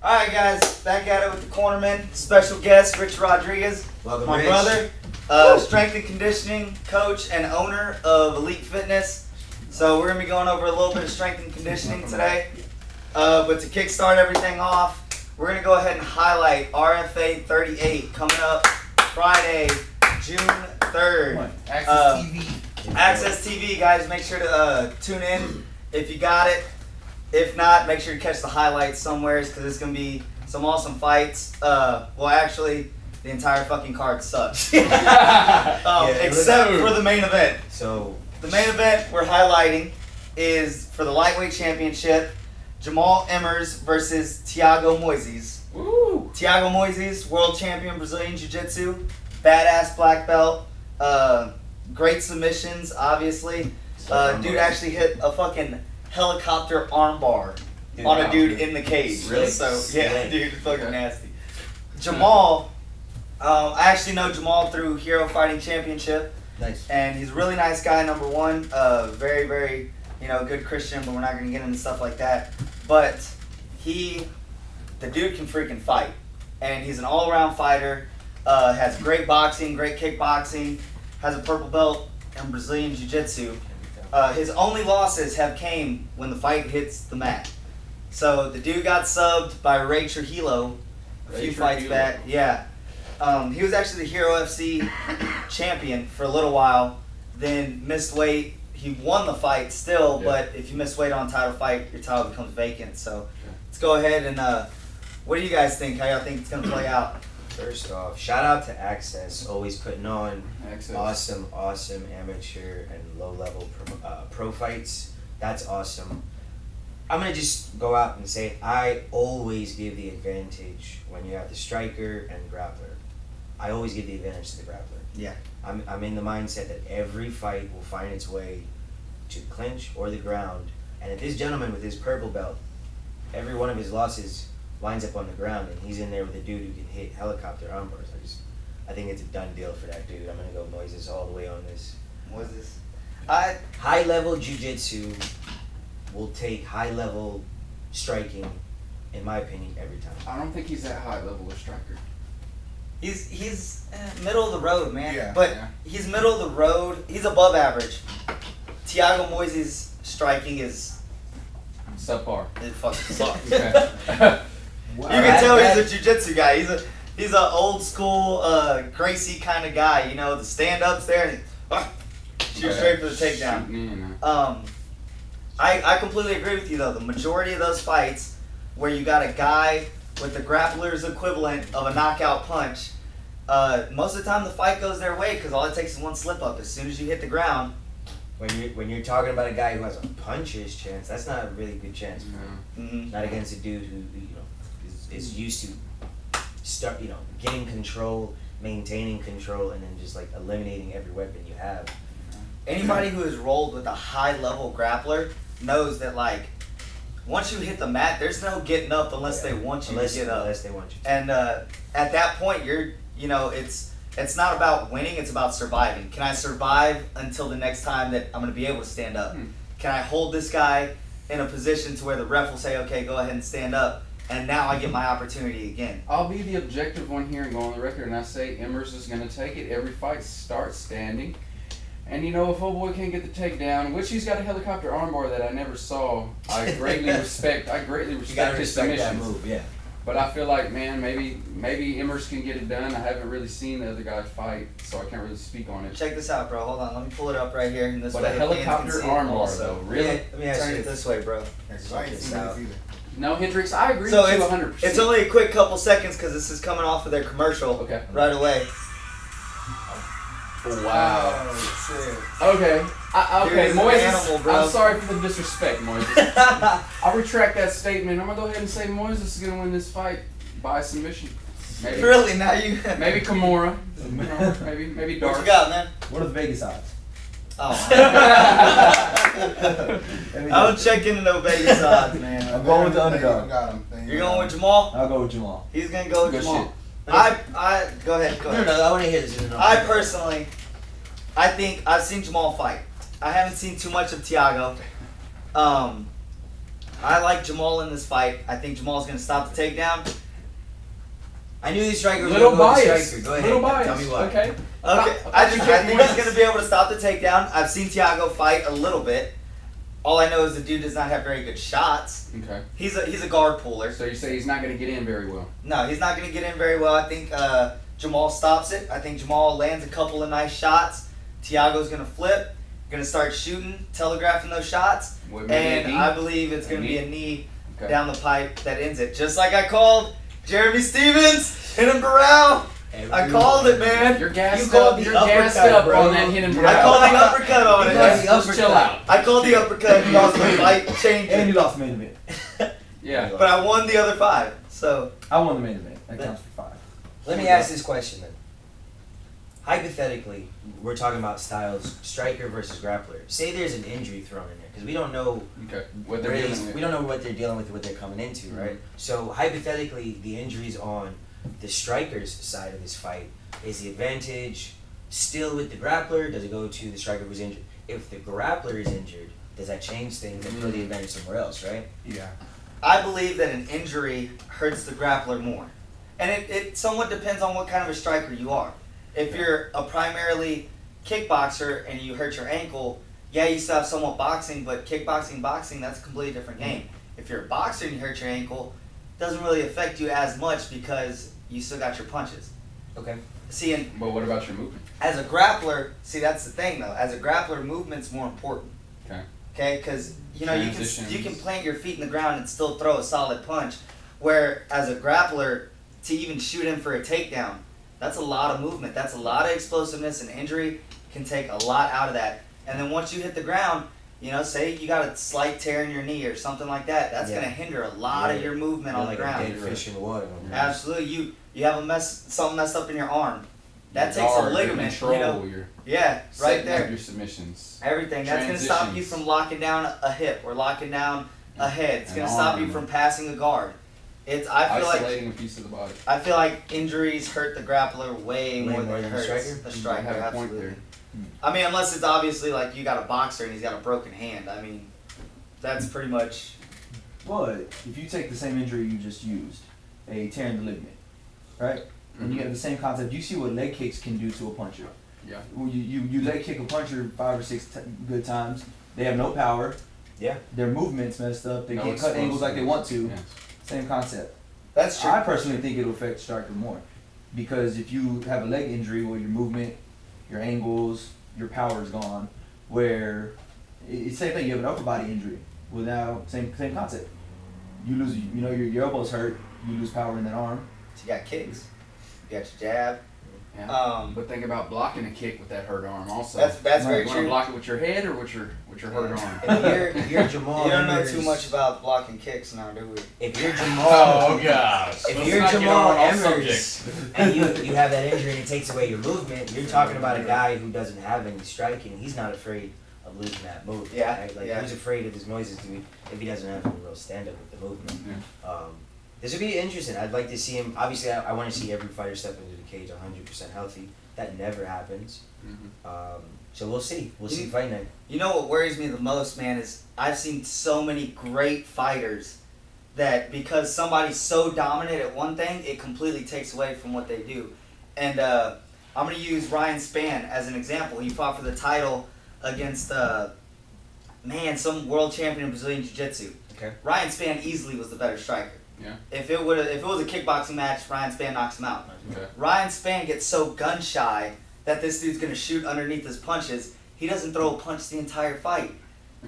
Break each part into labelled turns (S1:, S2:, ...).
S1: Alright guys, back at it with the Cornermen. Special guest, Rich Rodriguez.
S2: Welcome,
S1: my
S2: Rich.
S1: brother, strength and conditioning coach and owner of Elite Fitness. So we're going to be going over a little bit of strength and conditioning today. But to kickstart everything off, we're going to go ahead and highlight RFA 38 coming up Friday, June 3rd.
S2: Access TV.
S1: Access TV, guys. Make sure to tune in if you got it. If not, make sure to catch the highlights somewhere because it's going to be some awesome fights. Well, actually, the entire fucking card sucks. Except for the main event.
S2: So
S1: the main event we're highlighting is for the lightweight championship, Jamal Emmers versus Thiago Moises.
S3: Woo!
S1: Thiago Moises, world champion Brazilian Jiu-Jitsu, badass black belt, great submissions, obviously. Dude actually hit a fucking helicopter armbar on a dude in the cage.
S2: Really?
S1: So yeah, dude, it's fucking nasty. Jamal, I actually know Jamal through Hero Fighting Championship.
S2: nice.
S1: And he's a really nice guy, number one. Very, very, good Christian, but we're not going to get into stuff like that. But the dude can freaking fight. And he's an all-around fighter, has great boxing, great kickboxing, has a purple belt in Brazilian Jiu-Jitsu. His only losses have came when the fight hits the mat. So the dude got subbed by Ray Trujillo a few fights back. Yeah. He was actually the Hero FC champion for a little while, then missed weight. He won the fight still, but if you miss weight on a title fight, your title becomes vacant. So let's go ahead and what do you guys think? How y'all think it's going to play out?
S2: First off, shout out to Access, always putting on
S3: Access.
S2: awesome amateur and low-level pro fights. That's awesome. I'm going to just go out and say I always give the advantage when you have the striker and grappler. I always give the advantage to the grappler.
S1: Yeah.
S2: I'm in the mindset that every fight will find its way to the clinch or the ground. And if this gentleman with his purple belt, every one of his losses winds up on the ground and he's in there with a dude who can hit helicopter armbars, I think it's a done deal for that dude. I'm going to go Moises all the way on this.
S1: Moises.
S2: High-level jiu-jitsu will take high-level striking, in my opinion, every time.
S3: I don't think he's that high level of striker.
S1: He's middle of the road, man.
S3: Yeah,
S1: but
S3: yeah.
S1: he's middle of the road. He's above average. Thiago Moises' striking is
S3: Subpar.
S1: it fucking sucks.
S3: Okay.
S1: You can tell he's a jiu-jitsu guy. He's an old school Gracie kind of guy. The stand-ups there. And shoot straight for the takedown.
S3: Shooting in,
S1: I completely agree with you though. The majority of those fights where you got a guy with the grappler's equivalent of a knockout punch, most of the time the fight goes their way because all it takes is one slip up. As soon as you hit the ground.
S2: When you're talking about a guy who has a puncher's chance, that's not a really good chance for him.
S1: Mm-hmm.
S2: Not against a dude who is used to getting control, maintaining control, and then just like eliminating every weapon you have.
S1: Anybody who has rolled with a high-level grappler knows that, once you hit the mat, there's no getting up unless they want you to get up.
S2: Unless they want you to.
S1: And at that point, it's not about winning, it's about surviving. Can I survive until the next time that I'm going to be able to stand up? Can I hold this guy in a position to where the ref will say, okay, go ahead and stand up, and now I get my opportunity again?
S3: I'll be the objective one here and go on the record, and I say Emmers is going to take it. Every fight starts standing. And if old boy can't get the takedown, which he's got a helicopter armbar that I never saw, I greatly respect.
S2: You gotta
S3: his
S2: respect that
S3: submissions.
S2: move, yeah.
S3: But I feel like, man, maybe Emmers can get it done. I haven't really seen the other guy fight, so I can't really speak on it.
S1: Check this out, bro. Hold on. Let me pull it up right here. And this
S3: But
S1: way
S3: a
S1: the fans can
S3: helicopter
S1: see it
S3: armbar,
S1: also.
S3: though, really?
S2: Let me ask
S1: Turn
S2: you
S1: it this way, bro.
S2: Check this out.
S3: No, Hendrix, I agree
S1: So
S3: with you 100%.
S1: it's only a quick couple seconds because this is coming off of their commercial
S3: Okay.
S1: right away.
S3: Wow.
S1: Oh,
S3: Okay. Okay,
S1: Dude, he's an
S3: Moises.
S1: animal, bro.
S3: I'm sorry for the disrespect, Moises. I'll retract that statement. I'm gonna go ahead and say Moises is gonna win this fight by submission. Maybe.
S1: Really? Now you...
S3: Maybe Kimura. Maybe Dark.
S1: What you got, man?
S4: What are the Vegas odds?
S1: Oh. I don't check into no Vegas odds, man.
S4: I'm going with the underdog.
S1: You're going with Jamal?
S4: I'll go with Jamal.
S1: He's going to go with
S3: Good
S1: Jamal.
S3: shit.
S1: I go ahead.
S2: No, I want to hear this.
S1: I personally, I think I've seen Jamal fight. I haven't seen too much of Thiago. I like Jamal in this fight. I think Jamal's going to stop the takedown.
S2: I knew the striker was
S3: Little
S2: going to go with the
S3: bias.
S2: striker. Go ahead.
S3: Little bias.
S2: Tell me why.
S3: Okay.
S1: Okay,
S3: I
S1: I think he's going to be able to stop the takedown. I've seen Thiago fight a little bit. All I know is the dude does not have very good shots.
S3: Okay.
S1: He's a guard puller.
S3: So you say he's not going to get in very well.
S1: No, he's not going to get in very well. I think Jamal stops it. I think Jamal lands a couple of nice shots. Thiago's going to flip, going to start shooting, telegraphing those shots.
S3: What, maybe a
S1: And
S3: knee?
S1: I believe it's
S3: A
S1: going to be
S3: knee?
S1: a knee
S3: Okay.
S1: down the pipe that ends it. Just like I called Jeremy Stevens, Hidden Burrell. I called it, man.
S3: You're gassed
S2: You called
S3: up.
S2: the
S3: You're gassed
S2: uppercut,
S3: up
S2: bro.
S3: on that hidden
S1: I called the uppercut on
S2: You
S1: it.
S2: called the
S3: Just chill out.
S1: I called the uppercut and caused the fight
S4: And
S1: changing.
S4: you lost the main event.
S3: Yeah.
S1: But I won the other 5. So
S4: I won the main event. That counts for 5.
S2: Let me ask this question then. Hypothetically, we're talking about styles, striker versus grappler. Say there's an injury thrown in there, because we don't know
S3: Okay. What they're
S2: really,
S3: dealing with.
S2: we don't know what they're dealing with, what they're coming into, right? So hypothetically, the injuries on the striker's side of this fight, is the advantage still with the grappler? Does it go to the striker who's injured? If the grappler is injured, does that change things and throw the advantage somewhere else, right?
S4: Yeah.
S1: I believe that an injury hurts the grappler more. And it somewhat depends on what kind of a striker you are. If you're a primarily kickboxer and you hurt your ankle, yeah, you still have somewhat boxing, but kickboxing, boxing, that's a completely different game. If you're a boxer and you hurt your ankle, it doesn't really affect you as much because you still got your punches.
S2: Okay.
S1: See, and
S3: But what about your movement?
S1: as a grappler, see, that's the thing though. As a grappler, movement's more important.
S3: Okay.
S1: Okay, because you know you
S3: Transitions.
S1: can plant your feet in the ground and still throw a solid punch. Where as a grappler, to even shoot him for a takedown, that's a lot of movement. That's a lot of explosiveness, and injury can take a lot out of that. And then once you hit the ground, you know, say you got a slight tear in your knee or something like that, that's
S2: Yeah.
S1: gonna hinder a lot of
S2: Yeah.
S1: your movement
S2: You're
S1: on
S2: like
S1: the
S2: a
S1: ground.
S2: dead fish in the water.
S1: Absolutely, you have something messed up in your arm. That
S3: Your
S1: takes a
S3: guard,
S1: ligament,
S3: Your control,
S1: you know.
S3: your
S1: Yeah, right
S3: setting up
S1: there.
S3: your submissions.
S1: Everything. That's going to stop you
S3: Transitions.
S1: from locking down a hip or locking down a head. It's
S3: An
S1: going to stop you
S3: arm.
S1: from passing a guard.
S3: Isolating a piece of the body.
S1: I feel like injuries hurt the grappler way more than it
S2: the
S1: hurts
S2: striker?
S1: the
S3: You
S1: striker.
S3: have a point
S1: Absolutely.
S3: there.
S1: I mean, unless it's obviously like you got a boxer and he's got a broken hand. I mean, that's pretty much.
S4: But if you take the same injury you just used, a tear in the ligament, right? And you have the same concept. You see what leg kicks can do to a puncher.
S3: Yeah.
S4: When you leg kick a puncher 5 or 6 good times. They have no power.
S2: Yeah.
S4: Their movement's messed up. They
S3: No
S4: can't cut angles like they want to.
S3: Yes.
S4: Same concept.
S1: That's true.
S4: I personally think it'll affect striker more, because if you have a leg injury where your movement, your angles, your power is gone, where it's same thing. You have an upper body injury without same concept. You lose. You know your elbow's hurt. You lose power in that arm.
S1: You got kicks. You got your jab.
S3: Yeah. But think about blocking a kick with that hurt arm also.
S1: That's
S4: Right.
S1: very
S3: You want to
S1: true.
S3: block it with your head or with your hurt arm?
S2: If you're Jamal,
S1: You don't know
S2: Emmers-
S1: too much about blocking kicks now, do we?
S2: If you're Jamal,
S3: Oh gosh.
S2: if
S3: Let's
S2: you're
S3: not get
S2: Jamal
S3: on off
S2: Emmers
S3: subject.
S2: and you have that injury and it takes away your movement, you're talking about a guy who doesn't have any striking. He's not afraid of losing that move.
S1: Yeah,
S2: Right? Like
S1: yeah.
S2: who's afraid of his noises if he doesn't have any real stand up with the movement. This would be interesting. I'd like to see him. Obviously, I want to see every fighter step into the cage 100% healthy. That never happens.
S3: Mhm.
S2: So we'll see. We'll see fight night.
S1: You know what worries me the most, man, is I've seen so many great fighters that because somebody's so dominant at one thing, it completely takes away from what they do. And I'm going to use Ryan Spann as an example. He fought for the title against, some world champion in Brazilian Jiu-Jitsu.
S2: Okay.
S1: Ryan Spann easily was the better striker.
S3: Yeah.
S1: If it was a kickboxing match, Ryan Spann knocks him out.
S3: Okay.
S1: Ryan Spann gets so gun shy that this dude's gonna shoot underneath his punches. He doesn't throw a punch the entire fight.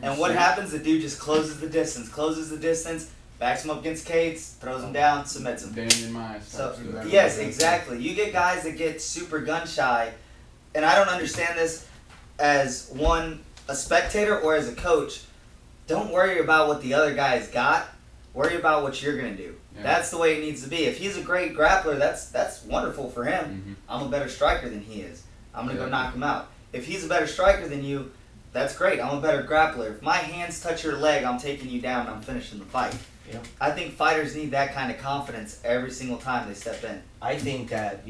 S1: And what happens? The dude just closes the distance, backs him up against Cates, throws him down, submits him.
S3: Damien Mize.
S1: So
S3: type stuff.
S1: yes, exactly. You get guys that get super gun shy, and I don't understand this as a spectator or as a coach. Don't worry about what the other guy's got. Worry about what you're gonna do.
S3: Yeah.
S1: That's the way it needs to be. If he's a great grappler, that's wonderful for him.
S3: Mhm.
S1: I'm a better striker than he is. I'm gonna go
S3: Yeah.
S1: knock him out. If he's a better striker than you, that's great. I'm a better grappler. If my hands touch your leg, I'm taking you down. I'm finishing the fight.
S2: Yeah.
S1: I think fighters need that kind of confidence every single time they step in.
S2: I think that,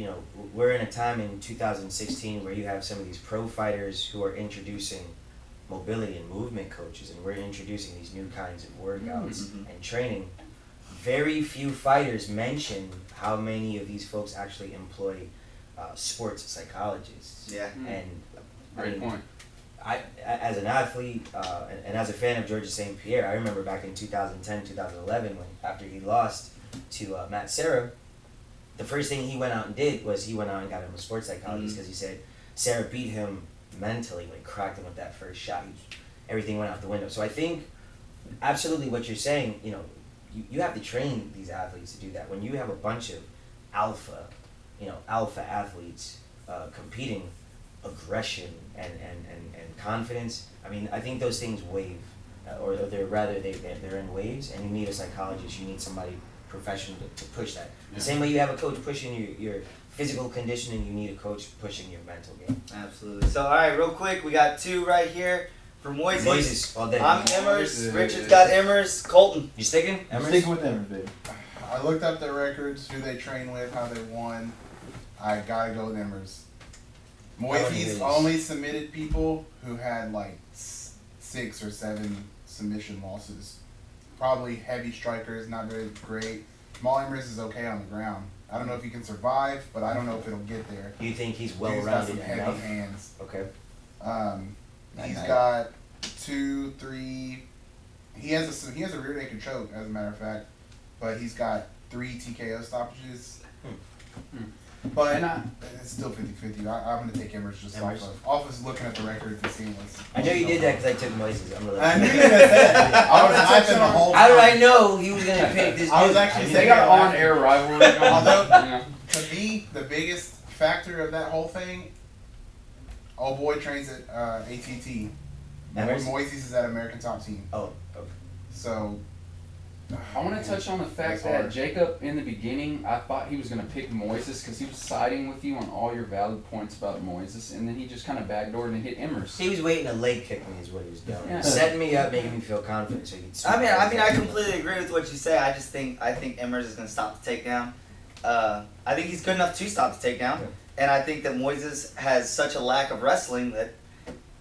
S2: we're in a time in 2016 where you have some of these pro fighters who are introducing mobility and movement coaches, and we're introducing these new kinds of workouts
S1: Mhm.
S2: and training, very few fighters mention how many of these folks actually employ sports psychologists.
S1: Yeah.
S2: And I
S3: Great
S2: mean,
S3: point.
S2: I, as an athlete and as a fan of Georges St. Pierre, I remember back in 2010, 2011, when after he lost to Matt Serra, the first thing he went out and did was he went out and got him a sports psychologist because he said Serra beat him mentally when he cracked him with that first shot. Everything went out the window. So I think absolutely what you're saying, you have to train these athletes to do that. When you have a bunch of alpha athletes competing, aggression and confidence, I mean, I think those things wave, or they're in waves, and you need a psychologist, you need somebody professional to push that. The same way you have a coach pushing your physical conditioning, you need a coach pushing your mental game.
S1: Absolutely. So, all right, real quick, we got two right here for Moises.
S2: Moises, all day.
S1: I'm Emmers. Richard's got Emmers. Colton.
S2: You sticking?
S4: I'm
S2: Emmers?
S4: sticking with Emmers, baby.
S5: I looked up their records, who they train with, how they won. I gotta go with Emmers. Moises only submitted people who had like 6 or 7 submission losses. Probably heavy strikers, not very great. Small Emmers is okay on the ground. I don't know if he can survive, but I don't know if it'll get there.
S2: Do you think he's
S5: He's got
S2: well-rounded
S5: some heavy
S2: enough?
S5: hands.
S2: Okay.
S5: He's got 2, 3. He has a rear naked choke, as a matter of fact, but he's got 3 TKO stoppages. But it's still 50-50. I'm going to take Emmers just off of looking at the records and seeing what's.
S2: I know you did that because I took Moises. I'm really.
S5: I knew you were going to say that. I was hyping the whole time.
S2: How did I know he was going to pick this?
S5: I was
S2: dude?
S5: actually
S3: They
S5: saying
S3: got an on-air rivalry going.
S5: Although, to me, the biggest factor of that whole thing, old boy trains at ATT.
S2: Emmers?
S5: Moises is at American Top Team.
S2: Oh, okay.
S5: So.
S3: I want to touch on the fact
S5: That's
S3: that
S5: hard.
S3: Jacob, in the beginning, I thought he was going to pick Moises because he was siding with you on all your valid points about Moises, and then he just kind of backdoored and hit Emmers.
S2: He was waiting to leg kick me is what he was doing.
S3: Yeah.
S2: Setting me up, making me feel confident so he could
S1: I mean, I completely agree with what you say. I think Emmers is going to stop the takedown. I think he's good enough to stop the takedown, and I think that Moises has such a lack of wrestling that,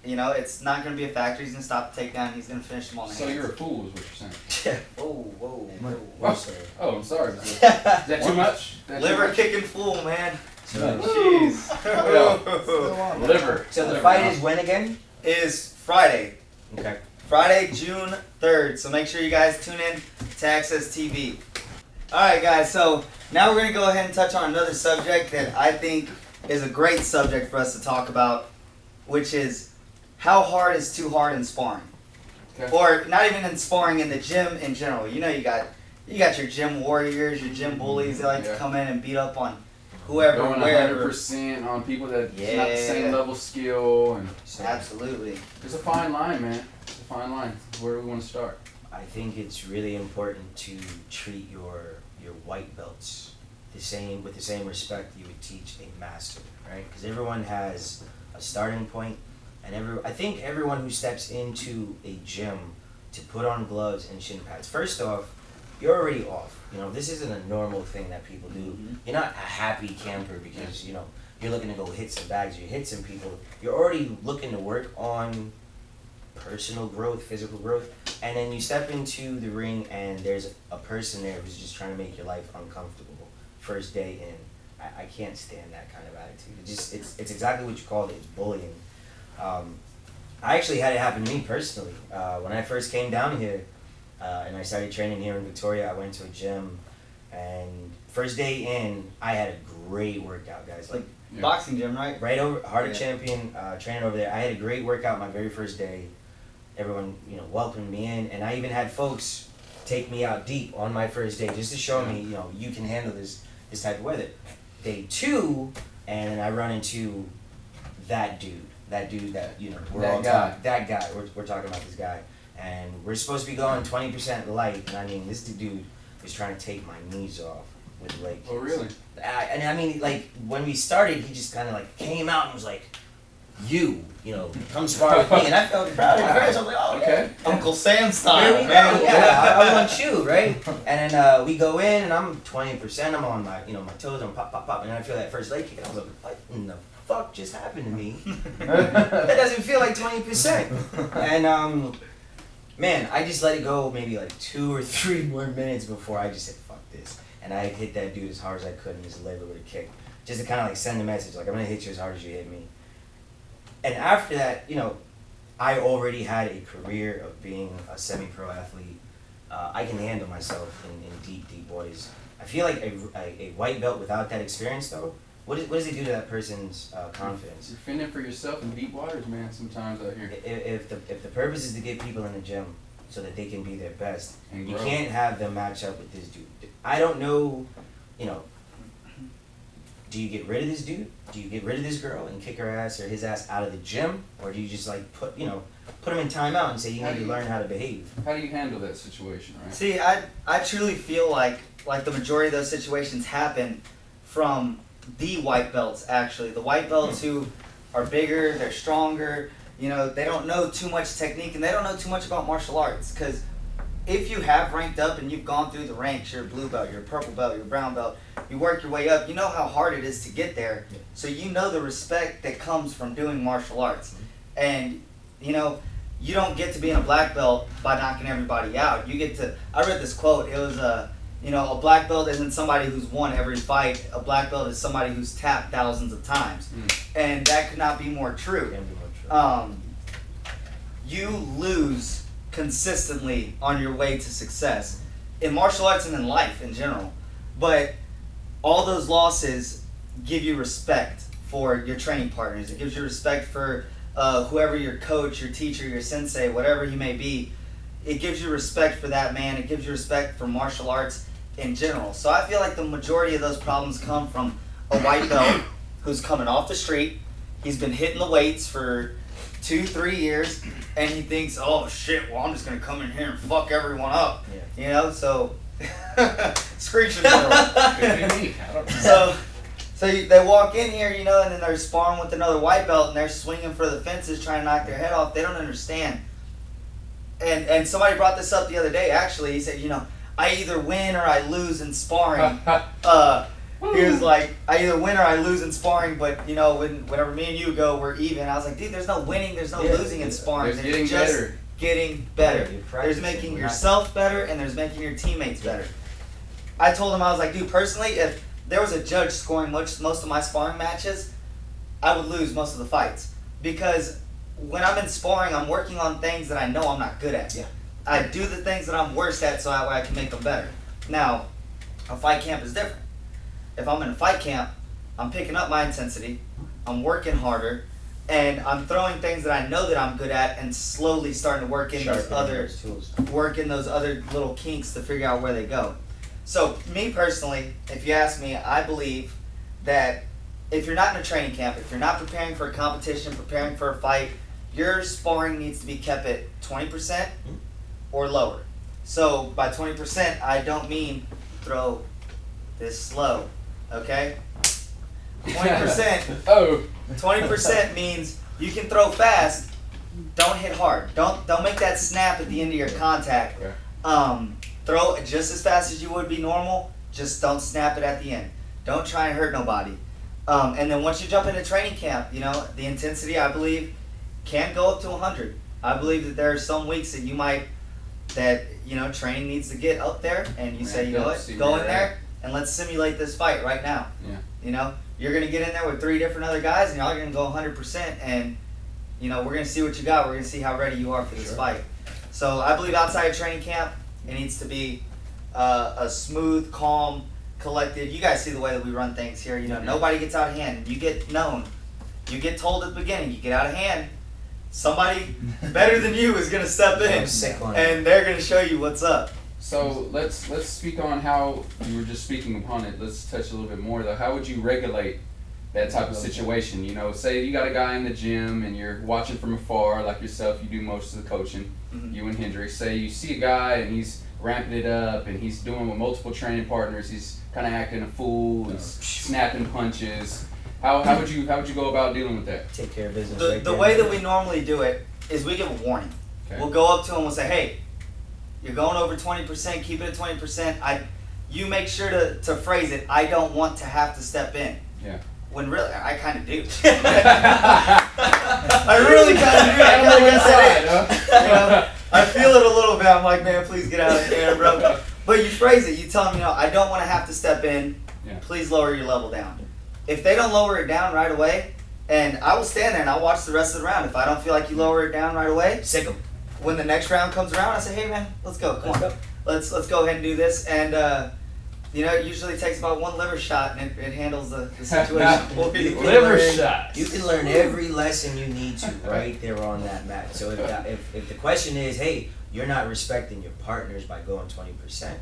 S1: it's not going to be a factor. He's going to stop the takedown. He's going to finish him on the
S3: So
S1: hands.
S3: you're a fool, is what you're saying.
S2: Whoa, sir.
S3: Oh, I'm sorry. Is that too much?
S1: Liver kicking fool, man.
S2: So,
S1: Jeez.
S5: Still on.
S3: Liver.
S2: so the
S3: Liver.
S2: fight is when again?
S1: Is Friday.
S2: Okay.
S1: Friday, June 3rd. So make sure you guys tune in to Access TV. Alright, guys. So now we're going to go ahead and touch on another subject that I think is a great subject for us to talk about, which is how hard is too hard in sparring?
S3: Okay.
S1: Or not even in sparring, in the gym in general. You got your gym warriors, your gym bullies. They like to come in and beat up on whoever,
S3: Going
S1: wherever.
S3: 100% on people that not the
S1: Yeah.
S3: same level skill, and
S1: Absolutely.
S3: it's a fine line, man. It's a fine line. Where do we want to start?
S2: I think it's really important to treat your white belts with the same respect you would teach a master, right? Because everyone has a starting point. And I think everyone who steps into a gym to put on gloves and shin pads, first off, you're already off. This isn't a normal thing that people do.
S1: Mm-hmm.
S2: You're not a happy camper because, you're looking to go hit some bags, you hit some people. You're already looking to work on personal growth, physical growth, and then you step into the ring and there's a person there who's just trying to make your life uncomfortable. First day in. I can't stand that kind of attitude. It's exactly what you called it. It's bullying. I actually had it happen to me personally. When I first came down here and I started training here in Victoria, I went to a gym, and first day in, I had a great workout, guys. Like
S1: Boxing gym, right?
S2: right over, Harder Champion, training over there. I had a great workout my very first day. Everyone, welcomed me in, and I even had folks take me out deep on my first day just to show me, you can handle this type of weather. Day 2, and then I run into that dude that we're
S3: That
S2: all
S3: guy.
S2: talking, that guy, we're talking about this guy, and we're supposed to be going 20% light, and I mean, this dude is trying to take my knees off with leg kicks.
S3: Oh, really?
S2: And I mean, like, when we started, he just kind of like came out and was like, come spar with me, and I felt proud at first. I was like, oh,
S3: Okay.
S1: Uncle Sam
S2: There
S1: style,
S2: we go.
S1: man.
S2: Yeah, I want you, right? And then we go in, and I'm 20%. I'm on my, my toes. I'm pop, pop, pop, and I feel that first leg kick, and I was like, what in the fuck just happened to me? That doesn't feel like 20%. And man, I just let it go maybe like 2 or 3 more minutes before I just said, fuck this. And I hit that dude as hard as I could in his leg with a kick. Just to kind of like send a message, like, I'm going to hit you as hard as you hit me. And after that, you know, I already had a career of being a semi-pro athlete. I can handle myself in deep, deep waters. I feel like a white belt without that experience, though, what does it do to that person's confidence?
S3: You're fending for yourself in deep waters, man, sometimes out here.
S2: If the purpose is to get people in the gym so that they can be their best,
S3: And
S2: you
S3: grow.
S2: can't have them match up with this dude. I don't know, you know, do you get rid of this dude? Do you get rid of this girl and kick her ass or his ass out of the gym? Or do you just like put him in timeout and say you need to learn how to behave?
S3: How do you handle that situation, right?
S1: See, I truly feel like the majority of those situations happen from the white belts, actually. The white belts who are bigger, they're stronger, you know, they don't know too much technique and they don't know too much about martial arts. Because if you have ranked up and you've gone through the ranks, you're a blue belt, you're a purple belt, you're a brown belt, you work your way up, you know how hard it is to get there. So you know the respect that comes from doing martial arts. And, you know, you don't get to be in a black belt by knocking everybody out. You get to, I read this quote, it was you know, a black belt isn't somebody who's won every fight. A black belt is somebody who's tapped thousands of times. And that could not be more true.
S2: Can be more true.
S1: You lose consistently on your way to success in martial arts and in life in general. But all those losses give you respect for your training partners. It gives you respect for whoever your coach, your teacher, your sensei, whatever he may be. It gives you respect for that man. It gives you respect for martial arts in general. So I feel like the majority of those problems come from a white belt who's coming off the street. He's been hitting the weights for 2-3 years, and he thinks, oh shit, well I'm just gonna come in here and fuck everyone up.
S2: Yeah.
S1: You know, so screeching So they walk in here, you know, and then they're sparring with another white belt and they're swinging for the fences trying to knock their head off. They don't understand. And somebody brought this up the other day, actually. He said, you know, I either win or I lose in sparring. He was like, I either win or I lose in sparring, but, you know, whenever me and you go, we're even. I was like, dude, there's no winning, there's no losing in sparring.
S3: There's
S1: There's
S3: getting
S1: just
S3: better.
S1: getting better.
S2: Yeah, you're
S1: There's
S2: practicing.
S1: making
S2: We're not-
S1: yourself better and there's making your teammates better. I told him, I was like, dude, personally, if there was a judge scoring most of my sparring matches, I would lose most of the fights. Because when I'm in sparring, I'm working on things that I know I'm not good at.
S2: Yeah.
S1: I do the things that I'm worst at so that way I can make them better. Now, a fight camp is different. If I'm in a fight camp, I'm picking up my intensity, I'm working harder, and I'm throwing things that I know that I'm good at and slowly starting to work in those other little kinks to figure out where they go. So, me personally, if you ask me, I believe that if you're not in a training camp, if you're not preparing for a competition, preparing for a fight, your sparring needs to be kept at 20% or lower. So, by 20%, I don't mean throw this slow, okay? 20%,
S3: Oh.
S1: 20% means you can throw fast, don't hit hard. Don't make that snap at the end of your contact. Throw it just as fast as you would be normal, just don't snap it at the end. Don't try and hurt nobody. And then once you jump into training camp, you know, the intensity, I believe, can go up to 100. I believe that there are some weeks that you know, training needs to get up there, and you say, you know what, go in there and let's simulate this fight right now.
S3: Yeah.
S1: You know, you're going to get in there with 3 different other guys, and y'all are going to go 100%, and, you know, we're going to see what you got. We're going to see how ready you are for this fight. So I believe outside of training camp, it needs to be a smooth, calm, collected. You guys see the way that we run things here. You know, nobody gets out of hand. You get known. You get told at the beginning, you get out of hand, somebody better than you is going to step in, and they're going to show you what's up.
S3: So let's speak on how you were just speaking upon it. Let's touch a little bit more though. How would you regulate that type of situation? You know, say you got a guy in the gym and you're watching from afar, like yourself. You do most of the coaching. You and Hendrix. Say you see a guy and he's ramping it up and he's doing with multiple training partners. He's kind of acting a fool. He's snapping punches. How would you go about dealing with that?
S2: Take care of business.
S1: The way that we normally do it is we give a warning.
S3: Okay.
S1: We'll go up to him. We'll say, hey, you're going over 20%. Keep it at 20%. You make sure to phrase it. I don't want to have to step in.
S3: Yeah.
S1: When really, I kind of do. I really kind of do. I kind of guess that you know, I feel it a little bit. I'm like, man, please get out of here, bro. But you phrase it. You tell them, you know, I don't want to have to step in.
S3: Yeah.
S1: Please lower your level down. If they don't lower it down right away, and I will stand there and I'll watch the rest of the round. If I don't feel like you lower it down right away,
S2: Sick 'em.
S1: when the next round comes around, I say, hey man, let's go. Come on. Let's go ahead and do this. And you know, it usually takes about one liver shot and it handles the situation for you.
S3: Liver shots.
S2: You can learn every lesson you need to right there on that mat. So if the question is, hey, you're not respecting your partners by going 20%,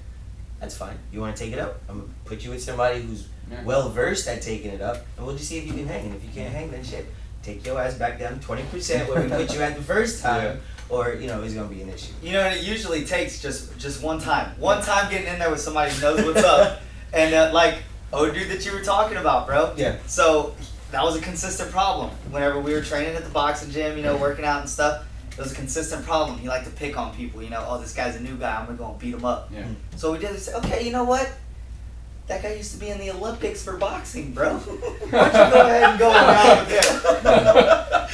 S2: that's fine. You want to take it up? I'm going to put you with somebody who's well versed at taking it up, and we'll just see if you can hang. And if you can't hang, then shit, take your ass back down 20% where we put you at the first time. Or, you know, it's going to be an issue.
S1: You know, and it usually takes just one time. One time getting in there with somebody who knows what's up. And like, dude that you were talking about, bro.
S2: Yeah.
S1: So that was a consistent problem. Whenever we were training at the boxing gym, you know, working out and stuff, it was a consistent problem. He liked to pick on people, you know, this guy's a new guy, I'm going to go and beat him up.
S3: Yeah.
S1: So we did, we said, okay, you know what? That guy used to be in the Olympics for boxing, bro. Why don't you go ahead and go around with him?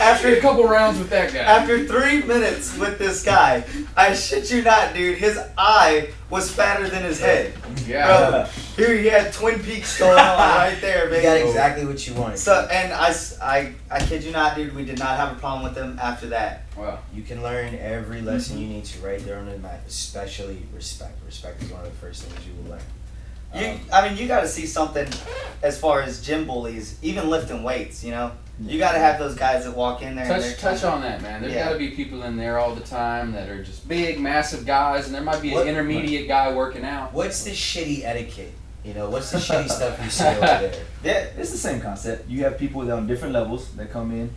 S3: After a couple rounds with that guy.
S1: After 3 minutes with this guy, I shit you not, dude, his eye was fatter than his head.
S3: Yeah.
S1: Bro, here he had Twin Peaks going on right there,
S2: You
S1: baby.
S2: got exactly what you wanted.
S1: So, and I kid you not, dude, we did not have a problem with him after that.
S3: Wow.
S2: You can learn every lesson you need to right there on the mat, especially respect. Respect is one of the first things you will learn.
S1: You got to see something as far as gym bullies, even lifting weights, you know? You got to have those guys that walk in there
S3: Touch on that, man. There's got to be people in there all the time that are just big, massive guys, and there might be an intermediate guy working out.
S2: What's the shitty etiquette? You know, what's the shitty stuff you see over there?
S4: Yeah, it's the same concept. You have people that on different levels that come in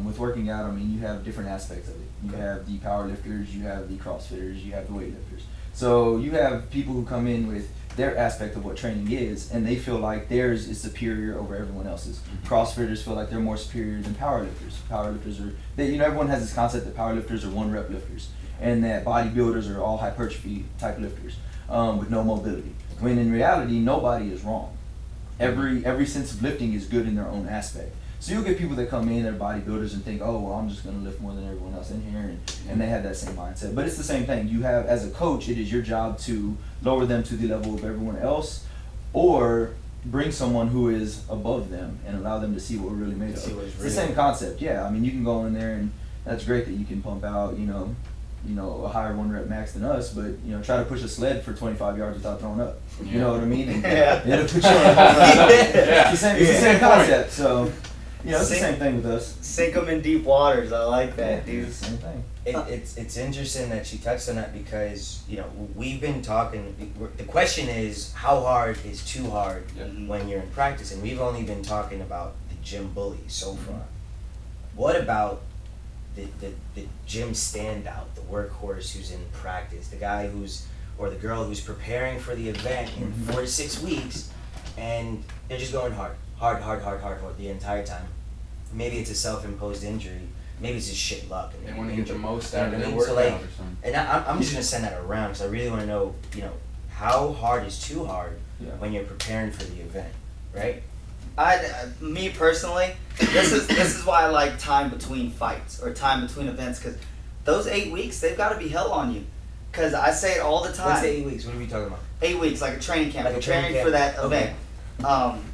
S4: with working out. I mean, you have different aspects of it. You have the power lifters, you have the CrossFitters, you have the weightlifters. So you have people who come in with their aspect of what training is, and they feel like theirs is superior over everyone else's. CrossFitters feel like they're more superior than powerlifters. Powerlifters are, everyone has this concept that powerlifters are one rep lifters, and that bodybuilders are all hypertrophy type lifters with no mobility. When in reality, nobody is wrong. Every sense of lifting is good in their own aspect. So you'll get people that come in, they're bodybuilders, and think, oh, well, I'm just going to lift more than everyone else in here, and they have that same mindset. But it's the same thing. You have, as a coach, it is your job to lower them to the level of everyone else, or bring someone who is above them and allow them to see what we're really made of. It's the same concept, yeah. I mean, you can go in there, and that's great that you can pump out, you know, a higher one rep max than us, but try to push a sled for 25 yards without throwing up.
S3: Yeah.
S4: You know what I mean? And,
S1: Yeah.
S4: It'll put you on a whole lot. It's the same
S3: point.
S4: concept. So, it's the same thing with us.
S1: Sink them in deep waters. I like that, dude.
S4: It's the same thing.
S2: It's interesting that you touched on that because we've been talking. The question is, how hard is too hard when you're in practice, and we've only been talking about the gym bully so far. What about the gym standout, the workhorse who's in practice, the guy or the girl who's preparing for the event in 4 to 6 weeks, and they're just going hard the entire time. Maybe it's a self-imposed injury. Maybe it's just shit luck. And
S3: They want to get the most out of
S2: You know
S3: their
S2: what I mean?
S3: workout
S2: So,
S3: or something.
S2: And I'm just gonna send that around because I really want to know, how hard is too hard when you're preparing for the event, right?
S1: Me personally, this is why I like time between fights or time between events, because those 8 weeks, they've got to be hell on you. Because I say it all the time.
S2: What's the 8 weeks? What are we talking about?
S1: 8 weeks, like a training camp,
S2: Like a
S1: preparing
S2: training
S1: for
S2: camp.
S1: that event.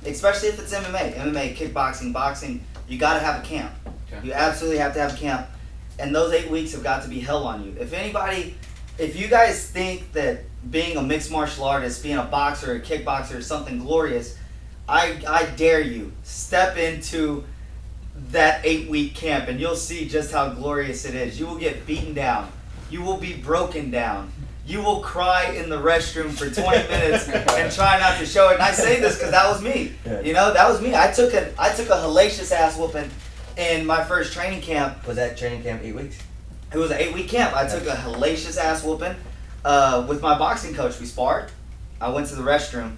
S1: Especially if it's MMA, kickboxing, boxing, you got to have a camp.
S3: Okay.
S1: You absolutely have to have a camp. And those 8 weeks have got to be hell on you. If you guys think that being a mixed martial artist, being a boxer, a kickboxer is something glorious, I dare you, step into that 8-week camp and you'll see just how glorious it is. You will get beaten down. You will be broken down. You will cry in the restroom for 20 minutes and try not to show it. And I say this because that was me. That was me. I took a hellacious ass whooping in my first training camp.
S2: Was that training camp 8 weeks?
S1: It was an 8-week camp. I took a hellacious ass whooping with my boxing coach. We sparred. I went to the restroom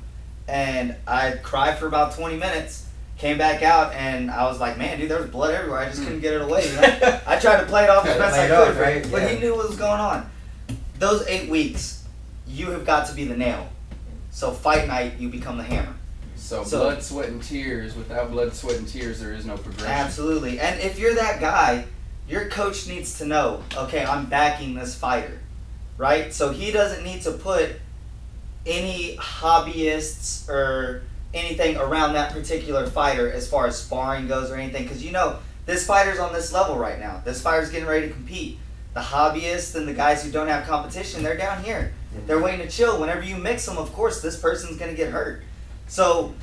S1: and I cried for about 20 minutes. Came back out and I was like, man, dude, there was blood everywhere. I just couldn't get it away. I tried to play it off as best I could,
S2: right?
S1: But he knew what was going on. Those 8 weeks, you have got to be the nail. So fight night, you become the hammer.
S3: So blood, sweat, and tears. Without blood, sweat, and tears, there is no progression.
S1: Absolutely. And if you're that guy, your coach needs to know, okay, I'm backing this fighter, right? So he doesn't need to put any hobbyists or anything around that particular fighter as far as sparring goes or anything, because this fighter's on this level right now. This fighter's getting ready to compete. The hobbyists and the guys who don't have competition, they're down here. They're waiting to chill. Whenever you mix them, of course, this person's going to get hurt. So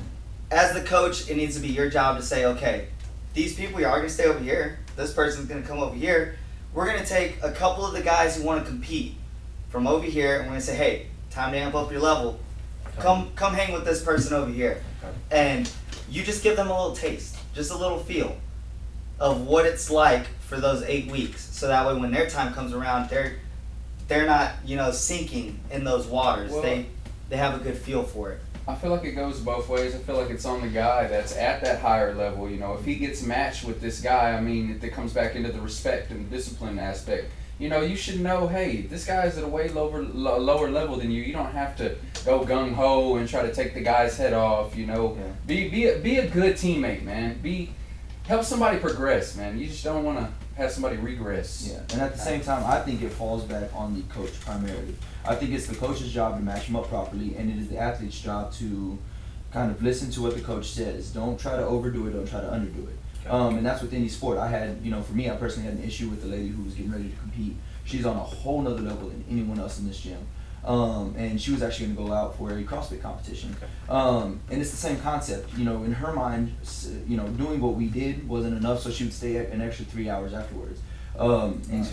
S1: as the coach, it needs to be your job to say, okay, these people are going to stay over here. This person's going to come over here. We're going to take a couple of the guys who want to compete from over here, and we're going to say, hey, time to amp up your level. Come hang with this person over here. And you just give them a little taste, just a little feel of what it's like for those 8 weeks. So that way when their time comes around, they're not, sinking in those waters.
S3: Well,
S1: they have a good feel for it.
S3: I feel like it goes both ways. I feel like it's on the guy that's at that higher level. If he gets matched with this guy, it comes back into the respect and the discipline aspect. You should know, hey, this guy's at a way lower level than you. You don't have to go gung ho and try to take the guy's head off.
S1: Yeah.
S3: Be a good teammate, man. Help somebody progress, man. You just don't want to have somebody regress.
S4: Yeah, and at the same time, I think it falls back on the coach primarily. I think it's the coach's job to match him up properly, and it is the athlete's job to kind of listen to what the coach says. Don't try to overdo it. Don't try to underdo it. Okay. And that's with any sport. I had, for me, I personally had an issue with the lady who was getting ready to compete. She's on a whole nother level than anyone else in this gym. And she was actually going to go out for a CrossFit competition. Okay. And it's the same concept. In her mind, doing what we did wasn't enough, so she would stay an extra 3 hours afterwards. There's a